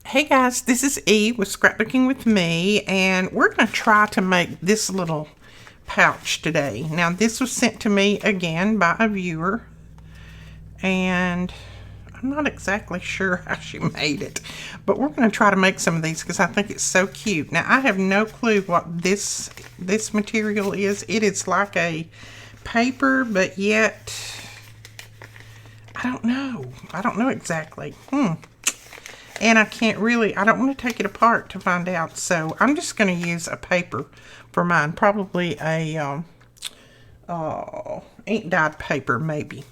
Hey guys, this is E with Scrapbooking with Me, and we're going to try to make this little pouch today. Now, this was sent to me again by a viewer, and I'm not exactly sure how she made it, but we're going to try to make some of these because I think it's so cute. Now, I have no clue what this material is. It is like a paper, but yet I don't know. I don't know exactly. And I don't want to take it apart to find out. So I'm just going to use a paper for mine. Probably a ink dyed paper maybe.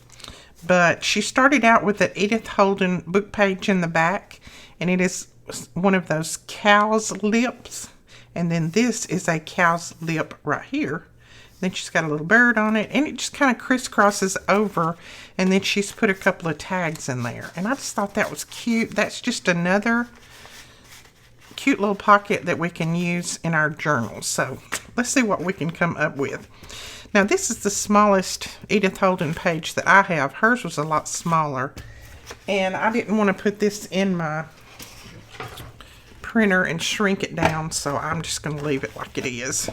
But she started out with an Edith Holden book page in the back. And it is one of those cow's lips. And then this is a cow's lip right here. Then she's got a little bird on it, and it just kind of crisscrosses over, and then she's put a couple of tags in there. And I just thought that was cute. That's just another cute little pocket that we can use in our journal. So let's see what we can come up with. Now, this is the smallest Edith Holden page that I have. Hers was a lot smaller, and I didn't want to put this in my printer and shrink it down, so I'm just going to leave it like it is.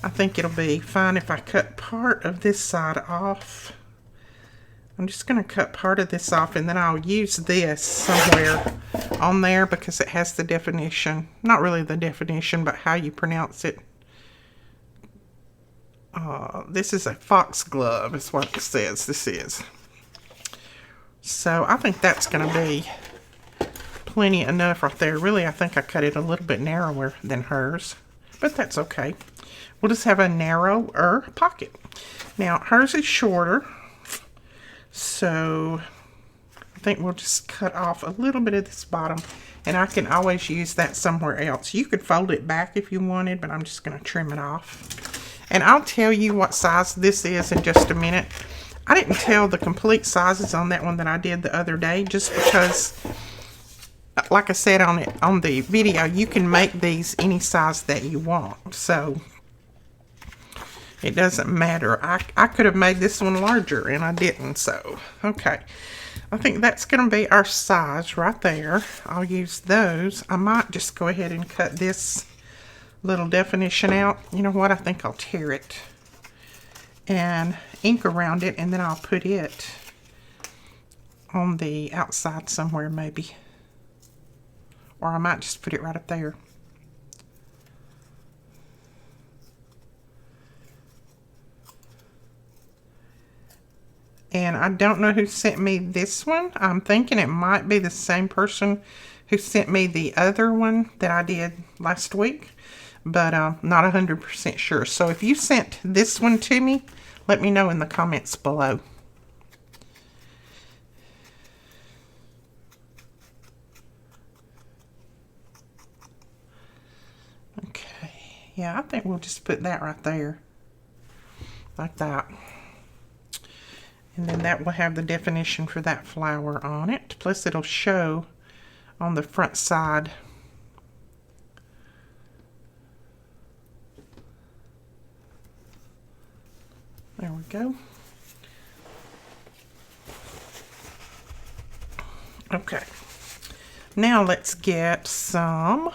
I think it'll be fine if I cut part of this side off. I'm just going to cut part of this off, and then I'll use this somewhere on there because it has the definition. Not really the definition, but how you pronounce it. This is a foxglove is what it says this is. So I think that's going to be plenty enough right there. Really, I think I cut it a little bit narrower than hers, but that's okay. We'll just have a narrower pocket. Now, hers is shorter, so I think we'll just cut off a little bit of this bottom, and I can always use that somewhere else. You could fold it back if you wanted, but I'm just going to trim it off. And I'll tell you what size this is in just a minute. I didn't tell the complete sizes on that one that I did the other day, just because, like I said on the video, you can make these any size that you want. So it doesn't matter. I could have made this one larger, and I didn't. So, okay. I think that's going to be our size right there. I'll use those. I might just go ahead and cut this little definition out. You know what? I think I'll tear it and ink around it, and then I'll put it on the outside somewhere maybe. Or I might just put it right up there. And I don't know who sent me this one. I'm thinking it might be the same person who sent me the other one that I did last week. But I'm not 100% sure. So if you sent this one to me, let me know in the comments below. Okay. Yeah, I think we'll just put that right there. Like that. And then that will have the definition for that flower on it. Plus it'll show on the front side. There we go. Okay. Now let's get some, I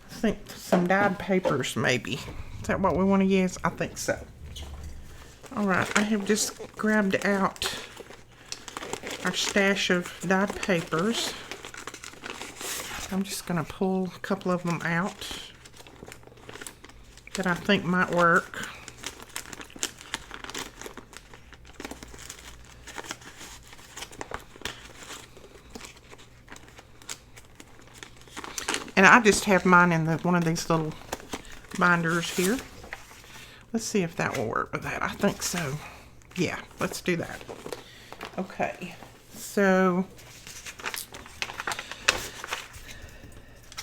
think some dyed papers maybe. Is that what we want to use? I think so. Alright, I have just grabbed out our stash of dyed papers. I'm just going to pull a couple of them out that I think might work. And I just have mine in one of these little binders here. Let's see if that will work with that. I think so. Yeah, let's do that. Okay, so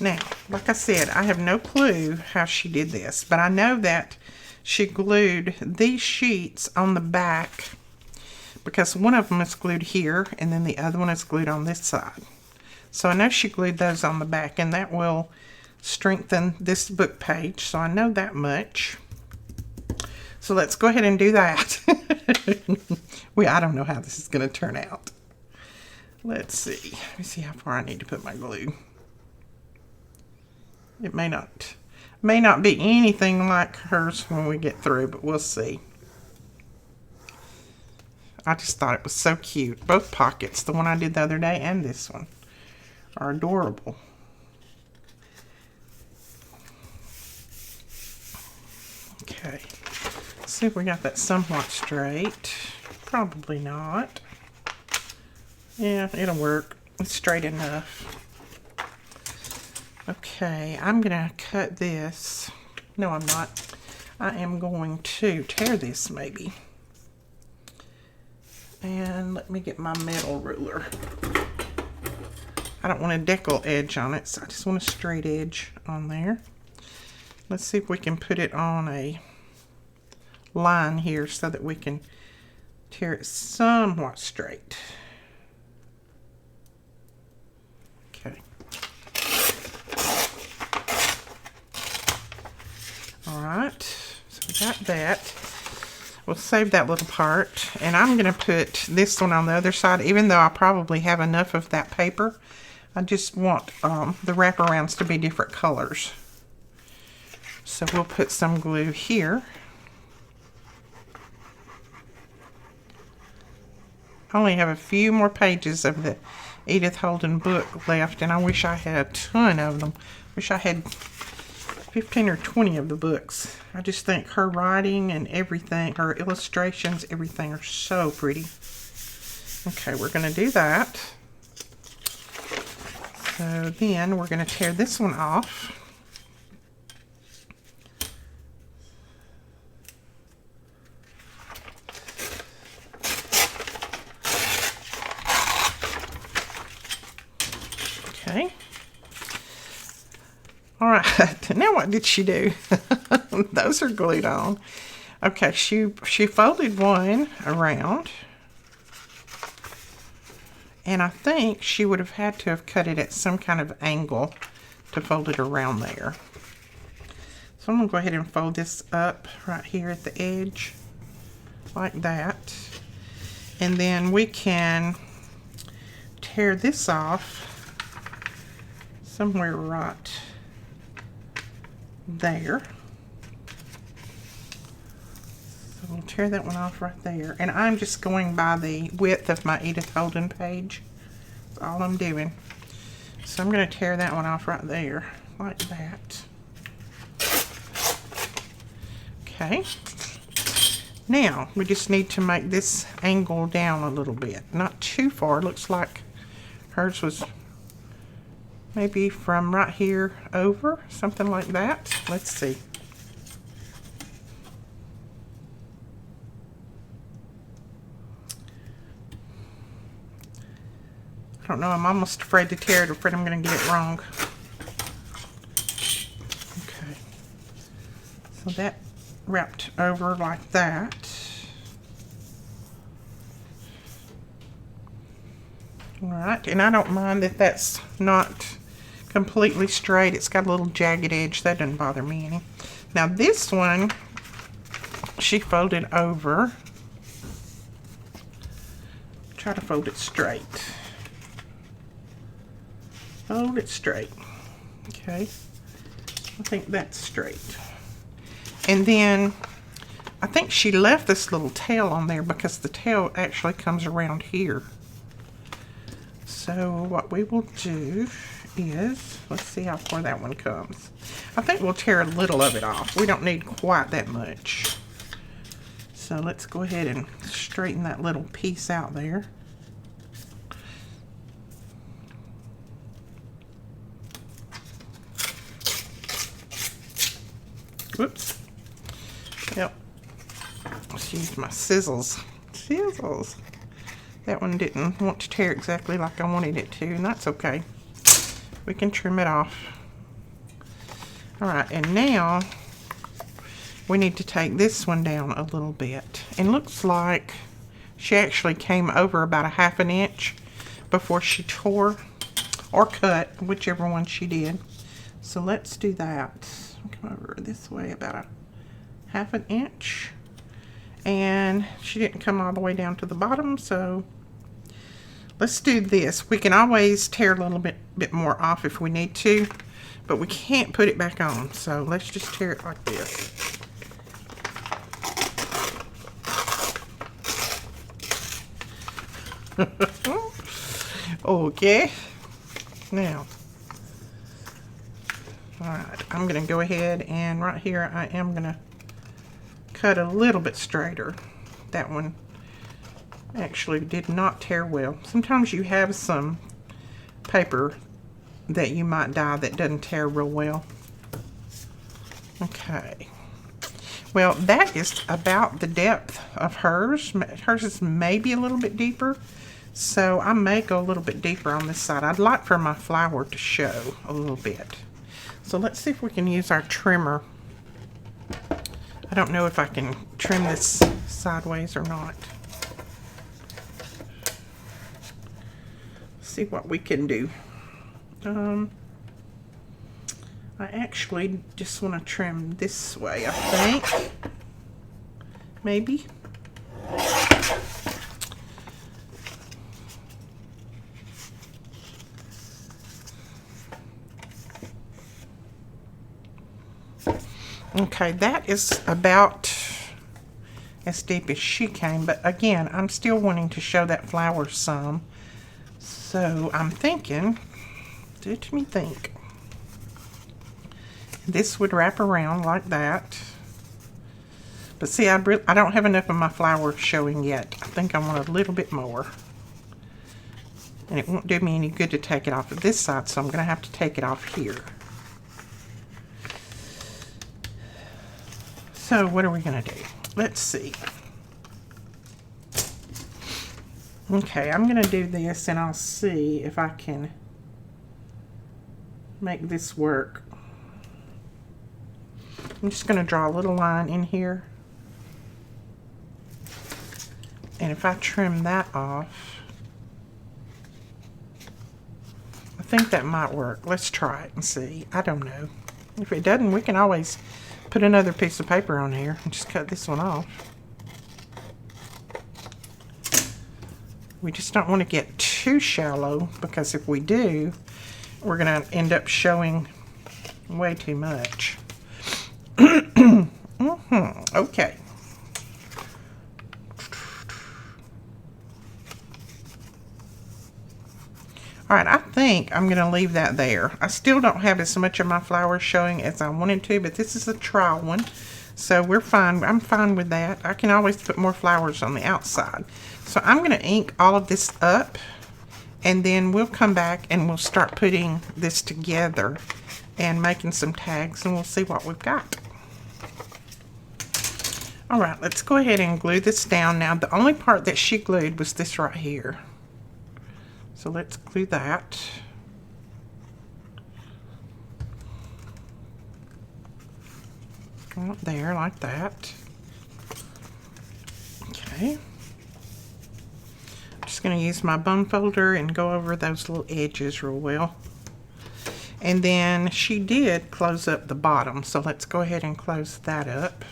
now, like I said, I have no clue how she did this, but I know that she glued these sheets on the back because one of them is glued here and then the other one is glued on this side. So I know she glued those on the back, and that will strengthen this book page, so I know that much. So let's go ahead and do that. I don't know how this is going to turn out. Let's see. Let me see how far I need to put my glue. It may not be anything like hers when we get through, but we'll see. I just thought it was so cute. Both pockets, the one I did the other day and this one, are adorable. Okay, let's see if we got that somewhat straight. Probably not. Yeah, it'll work. It's straight enough. Okay, I'm gonna cut this. No, I'm not. I am going to tear this maybe. And let me get my metal ruler. I don't want a decal edge on it, so I just want a straight edge on there. Let's see if we can put it on a line here so that we can tear it somewhat straight. Okay. Alright, so we got that. We'll save that little part, and I'm going to put this one on the other side, even though I probably have enough of that paper. I just want the wraparounds to be different colors. So we'll put some glue here. I only have a few more pages of the Edith Holden book left, and I wish I had a ton of them. Wish I had 15 or 20 of the books. I just think her writing and everything, her illustrations, everything are so pretty. Okay, we're going to do that. So then we're going to tear this one off. Okay. All right, now what did she do? Those are glued on. Okay, she folded one around. And I think she would have had to have cut it at some kind of angle to fold it around there. So I'm going to go ahead and fold this up right here at the edge, like that. And then we can tear this off somewhere right there. So we'll tear that one off right there. And I'm just going by the width of my Edith Holden page. That's all I'm doing. So I'm going to tear that one off right there, like that. Okay. Now, we just need to make this angle down a little bit. Not too far. Looks like hers was maybe from right here over, something like that. Let's see. I don't know, I'm almost afraid to tear it, afraid I'm going to get it wrong. Okay. So that wrapped over like that. Alright, and I don't mind that that's not completely straight. It's got a little jagged edge. That doesn't bother me any. Now this one, she folded over. Try to fold it straight. Fold it straight. Okay. I think that's straight. And then I think she left this little tail on there because the tail actually comes around here. So what we will do is, let's see how far that one comes. I think we'll tear a little of it off. We don't need quite that much. So let's go ahead and straighten that little piece out there. Whoops. Yep. Let's use my scissors. Scissors. That one didn't want to tear exactly like I wanted it to, and that's okay. We can trim it off. Alright, and now we need to take this one down a little bit. And looks like she actually came over about a ½ an inch before she tore or cut, whichever one she did. So let's do that. Come over this way about a ½ an inch. And she didn't come all the way down to the bottom, so let's do this. We can always tear a little bit more off if we need to, but we can't put it back on. So let's just tear it like this. Okay. Now, all right, I'm going to go ahead and right here I am going to cut a little bit straighter. That one actually did not tear well. Sometimes you have some paper that you might dye that doesn't tear real well. Okay. Well, that is about the depth of hers. Hers is maybe a little bit deeper, so I may go a little bit deeper on this side. I'd like for my flower to show a little bit. So let's see if we can use our trimmer. I don't know if I can trim this sideways or not. See what we can do. I actually just want to trim this way, I think. Maybe. Okay, that is about as deep as she came, but again, I'm still wanting to show that flower some. So I'm thinking, let me think. This would wrap around like that. But see, I don't have enough of my flower showing yet. I think I want a little bit more. And it won't do me any good to take it off of this side, so I'm going to have to take it off here. So what are we going to do? Let's see. Okay, I'm going to do this and I'll see if I can make this work. I'm just going to draw a little line in here. And if I trim that off, I think that might work. Let's try it and see. I don't know. If it doesn't, we can always put another piece of paper on here and just cut this one off. We just don't want to get too shallow, because if we do, we're going to end up showing way too much. Okay. Alright, I think I'm going to leave that there. I still don't have as much of my flowers showing as I wanted to, but this is a trial one. So we're fine. I'm fine with that. I can always put more flowers on the outside. So I'm going to ink all of this up, and then we'll come back and we'll start putting this together and making some tags, and we'll see what we've got. Alright, let's go ahead and glue this down. Now, the only part that she glued was this right here. So let's glue that. Right there, like that. Okay. I'm just going to use my bone folder and go over those little edges real well. And then she did close up the bottom, so let's go ahead and close that up.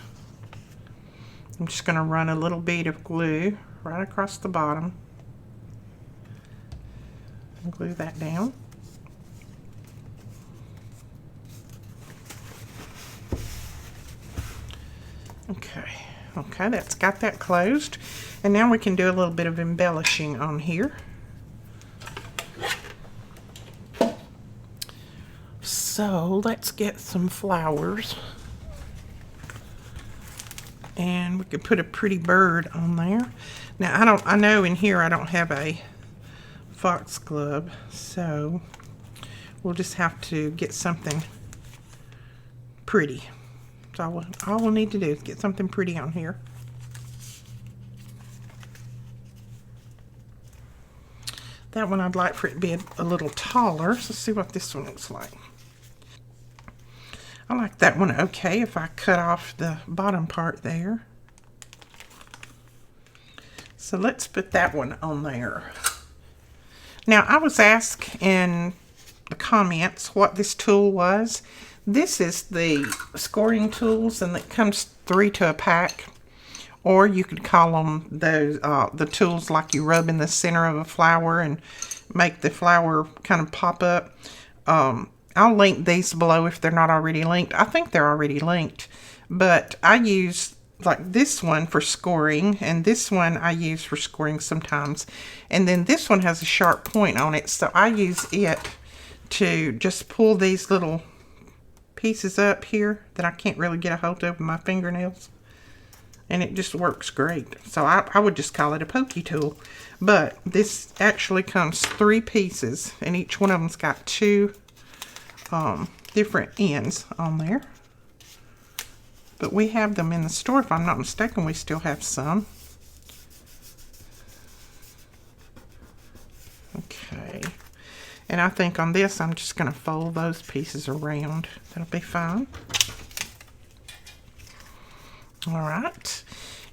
I'm just going to run a little bead of glue right across the bottom and glue that down. Okay, that's got that closed. And now we can do a little bit of embellishing on here. So let's get some flowers. And we could put a pretty bird on there. Now I know in here I don't have a foxglove, so we'll just have to get something pretty. So all we'll need to do is get something pretty on here. That one I'd like for it to be a little taller. So let's see what this one looks like. I like that one okay if I cut off the bottom part there. So let's put that one on there. Now, I was asked in the comments what this tool was. This is the scoring tools, and it comes 3 to a pack. or you could call them those the tools like you rub in the center of a flower and make the flower kind of pop up. I'll link these below if they're not already linked. I think they're already linked, but I use like this one for scoring, and this one I use for scoring sometimes, and then this one has a sharp point on it, so I use it to just pull these little pieces up here that I can't really get a hold of with my fingernails, and it just works great. So I would just call it a pokey tool, but this actually comes 3 pieces, and each one of them's got 2 different ends on there. But we have them in the store, if I'm not mistaken. We still have some. Okay. And I think on this, I'm just going to fold those pieces around. That'll be fine. All right.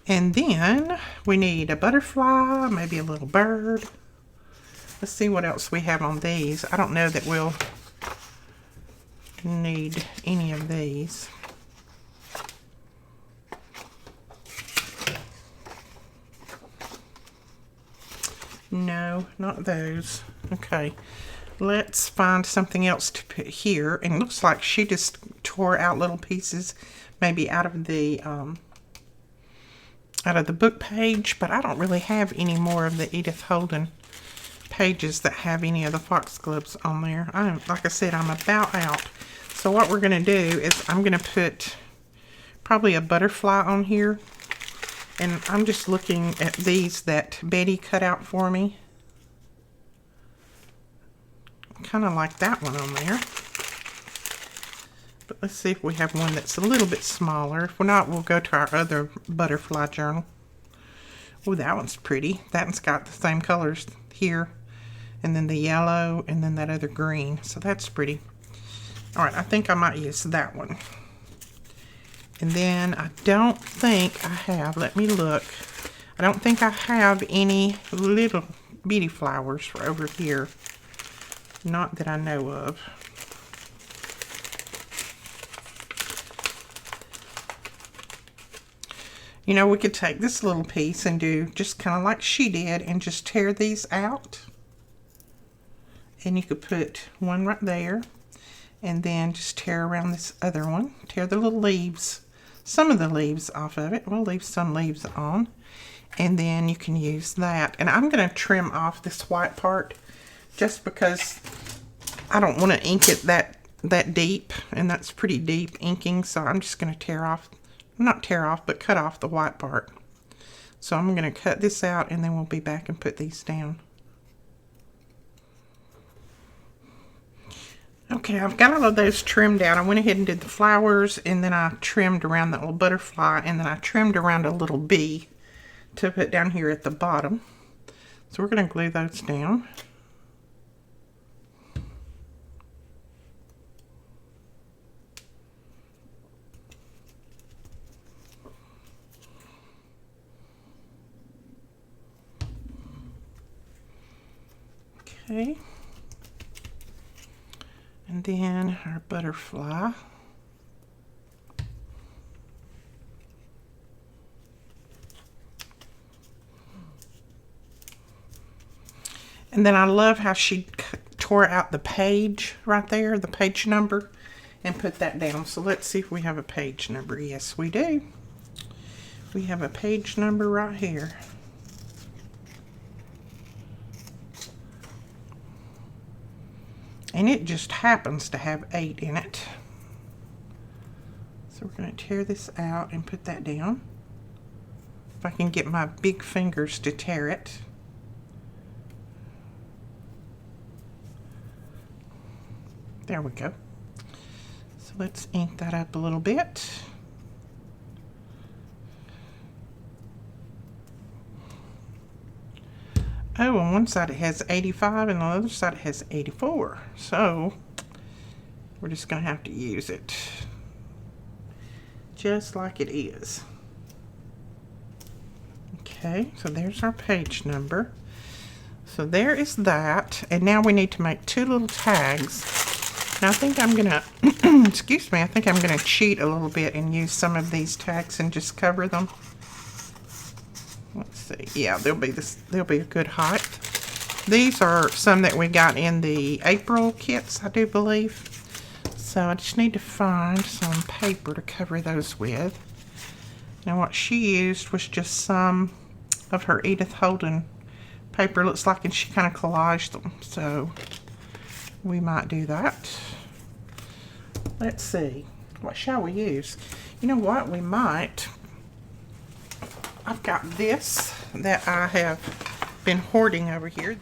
And then we need a butterfly, maybe a little bird. Let's see what else we have on these. I don't know that we'll need any of these. No, not those. Okay, let's find something else to put here. And it looks like she just tore out little pieces, maybe out of the book page. But I don't really have any more of the Edith Holden pages that have any of the foxgloves on there. Like I said, I'm about out. So what we're going to do is I'm going to put probably a butterfly on here. And I'm just looking at these that Betty cut out for me. Kind of like that one on there. But let's see if we have one that's a little bit smaller. If we're not, we'll go to our other butterfly journal. Oh, that one's pretty. That one's got the same colors here. And then the yellow, and then that other green. So that's pretty. Alright, I think I might use that one. And then I don't think I have, let me look. I don't think I have any little bitty flowers for over here. Not that I know of. You know, we could take this little piece and do just kind of like she did and just tear these out. And you could put one right there. And then just tear around this other one. Tear the little leaves. Some of the leaves off of it. We'll leave some leaves on. And then you can use that. And I'm going to trim off this white part just because I don't want to ink it that deep. And that's pretty deep inking. So I'm just going to tear off, not tear off, but cut off the white part. So I'm going to cut this out and then we'll be back and put these down. Okay, I've got all of those trimmed out. I went ahead and did the flowers, and then I trimmed around that little butterfly, and then I trimmed around a little bee to put down here at the bottom. So we're going to glue those down. Okay. And then our butterfly. And then I love how she tore out the page right there, the page number, and put that down. So let's see if we have a page number. Yes, we do. We have a page number right here. And it just happens to have 8 in it. So we're going to tear this out and put that down. If I can get my big fingers to tear it. There we go. So let's ink that up a little bit. Oh, on one side it has 85 and on the other side it has 84. So we're just going to have to use it just like it is. Okay, so there's our page number. So there is that. And now we need to make 2 little tags. Now I think I'm going to, excuse me, I think I'm going to cheat a little bit and use some of these tags and just cover them. Let's see. Yeah, they'll be a good height. These are some that we got in the April kits, I do believe. So I just need to find some paper to cover those with. Now what she used was just some of her Edith Holden paper, looks like, and she kind of collaged them. So we might do that. Let's see. What shall we use? You know what? We might. I've got this that I have been hoarding over here.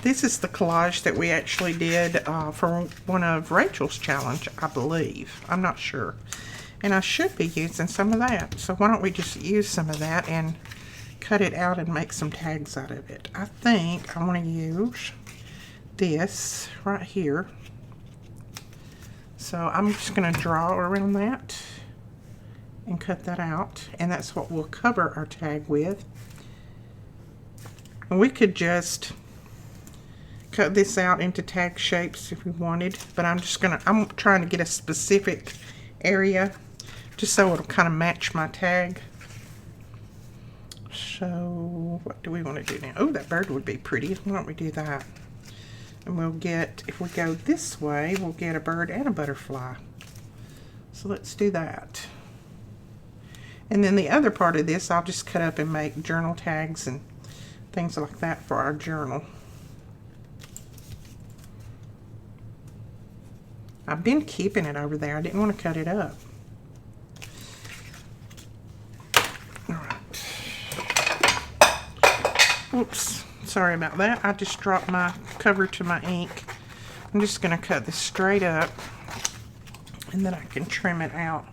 This is the collage that we actually did for one of Rachel's challenge, I believe. I'm not sure. And I should be using some of that. So why don't we just use some of that and cut it out and make some tags out of it. I think I want to use this right here. So I'm just going to draw around that and cut that out. And that's what we'll cover our tag with. And we could just cut this out into tag shapes if we wanted, but I'm trying to get a specific area just so it'll kind of match my tag. So what do we want to do now? Oh, that bird would be pretty. Why don't we do that? And we'll get, if we go this way, we'll get a bird and a butterfly. So let's do that. And then the other part of this, I'll just cut up and make journal tags and things like that for our journal. I've been keeping it over there. I didn't want to cut it up. All right. Oops. Sorry about that. I just dropped my cover to my ink. I'm just going to cut this straight up, and then I can trim it out.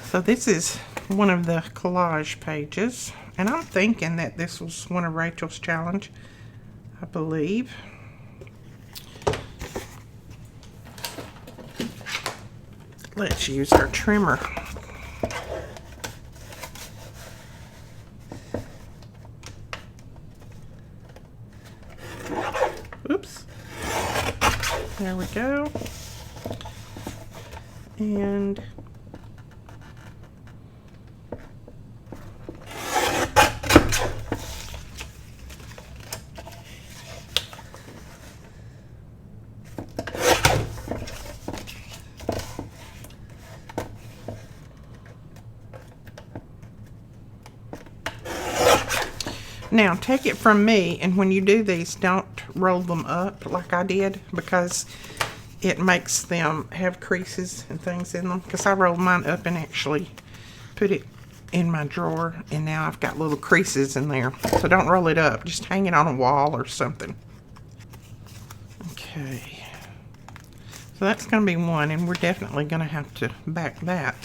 So this is one of the collage pages, and I'm thinking that this was one of Rachel's challenge, I believe. Let's use our trimmer. Oops. There we go. And now, take it from me, and when you do these, don't roll them up like I did, because it makes them have creases and things in them. Because I rolled mine up and actually put it in my drawer, and now I've got little creases in there. So don't roll it up. Just hang it on a wall or something. Okay. So that's going to be one, and we're definitely going to have to back that.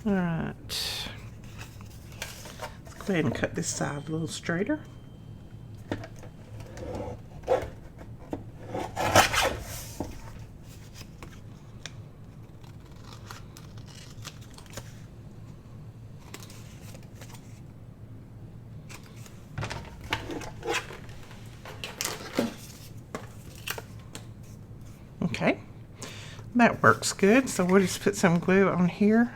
Alright, let's go ahead and cut this side a little straighter. Okay, that works good. So we'll just put some glue on here.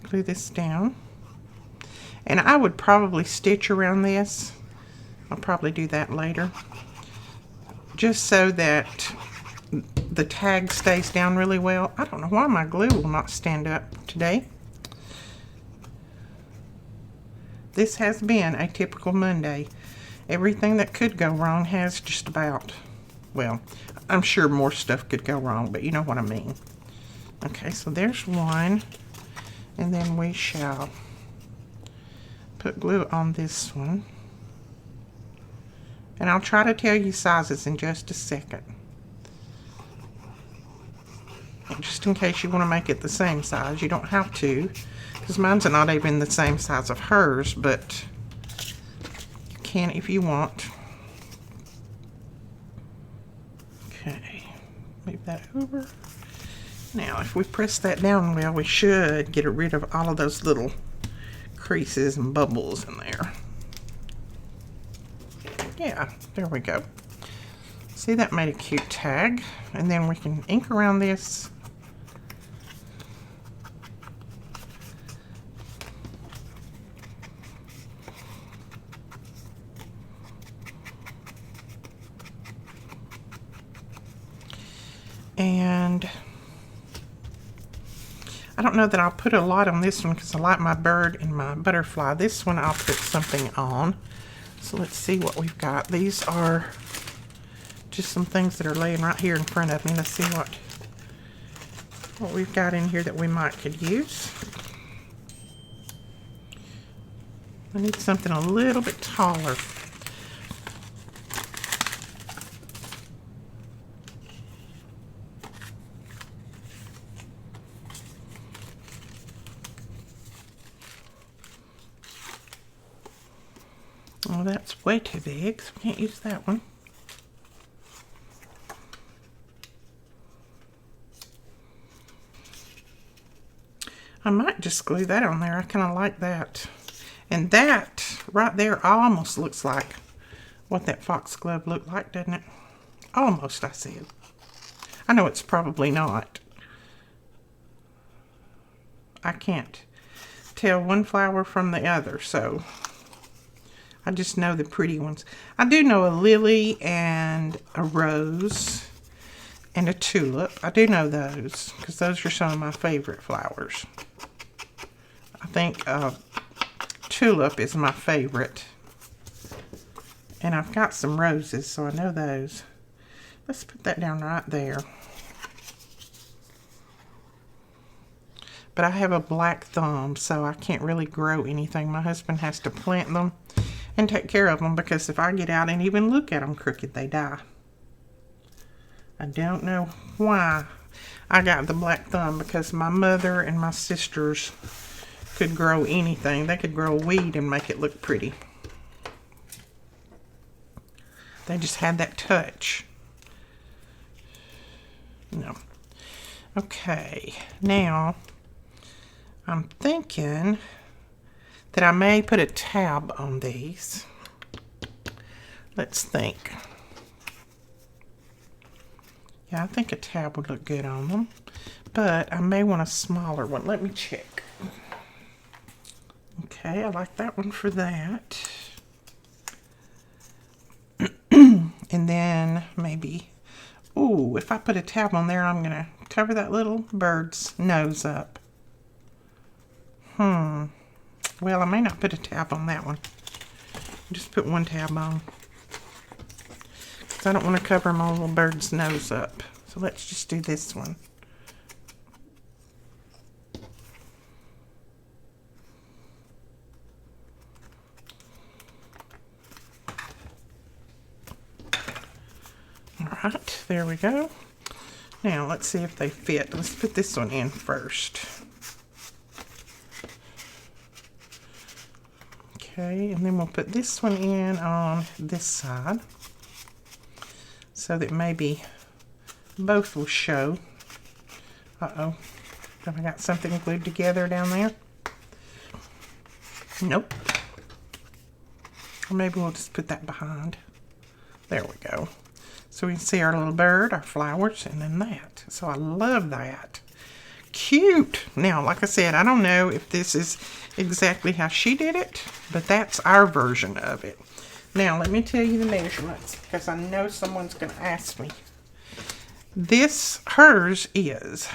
Glue this down, and I would probably stitch around this. I'll probably do that later, just so that the tag stays down really well. I don't know why my glue will not stand up today. This has been a typical Monday. Everything that could go wrong has just about. Well, I'm sure more stuff could go wrong, but you know what I mean. Okay, so there's one. And then we shall put glue on this one. And I'll try to tell you sizes in just a second. Just in case you want to make it the same size. You don't have to, because mine's not even the same size of hers, but you can if you want. Okay, move that over. Now, if we press that down well, we should get rid of all of those little creases and bubbles in there. Yeah, there we go. See, that made a cute tag. And then we can ink around this. And I don't know that I'll put a lot on this one because I like my bird and my butterfly. This one I'll put something on. So let's see what we've got. These are just some things that are laying right here in front of me. Let's see what we've got in here that we might could use. I need something a little bit taller. Oh, that's way too big, so we can't use that one. I might just glue that on there. I kind of like that. And that right there almost looks like what that foxglove looked like, doesn't it? Almost, I said. I know it's probably not. I can't tell one flower from the other, so I just know the pretty ones. I do know a lily and a rose and a tulip. I do know those because those are some of my favorite flowers. I think tulip is my favorite. And I've got some roses, so I know those. Let's put that down right there. But I have a black thumb, so I can't really grow anything. My husband has to plant them and take care of them because if I get out and even look at them crooked, they die. I don't know why I got the black thumb, because my mother and my sisters could grow anything. They could grow a weed and make it look pretty. They just had that touch. No. Okay, now I'm thinking that I may put a tab on these. Let's think. Yeah, I think a tab would look good on them, but I may want a smaller one. Let me check. Okay, I like that one for that. And then maybe, ooh, if I put a tab on there, I'm going to cover that little bird's nose up. Well, I may not put a tab on that one. Just put one tab on. Because I don't want to cover my little bird's nose up. So let's just do this one. Alright, there we go. Now, let's see if they fit. Let's put this one in first. Okay, and then we'll put this one in on this side so that maybe both will show. Uh-oh. Have I got something glued together down there? Nope. Or maybe we'll just put that behind. There we go. So we can see our little bird, our flowers, and then that. So I love that. Cute. Now, like I said, I don't know if this is exactly how she did it, but that's our version of it. Now, let me tell you the measurements, because I know someone's going to ask me. Hers is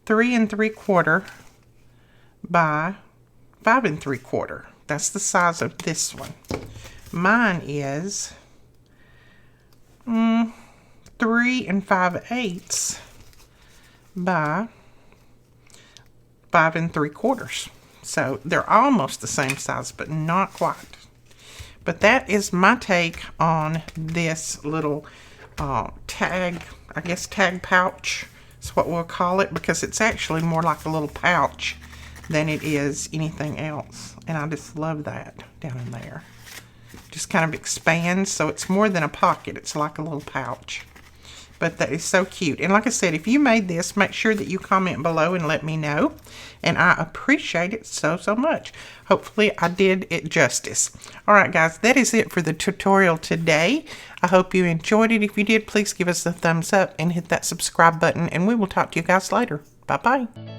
3 3/4 by 5 3/4. That's the size of this one. Mine is 3 5/8 by 5 3/4. So they're almost the same size, but not quite. But that is my take on this little tag, I guess tag pouch is what we'll call it, because it's actually more like a little pouch than it is anything else. And I just love that down in there. Just kind of expands, so it's more than a pocket. It's like a little pouch. But that is so cute. And like I said, if you made this, make sure that you comment below and let me know. And I appreciate it so, so much. Hopefully I did it justice. Alright guys, that is it for the tutorial today. I hope you enjoyed it. If you did, please give us a thumbs up and hit that subscribe button. And we will talk to you guys later. Bye-bye.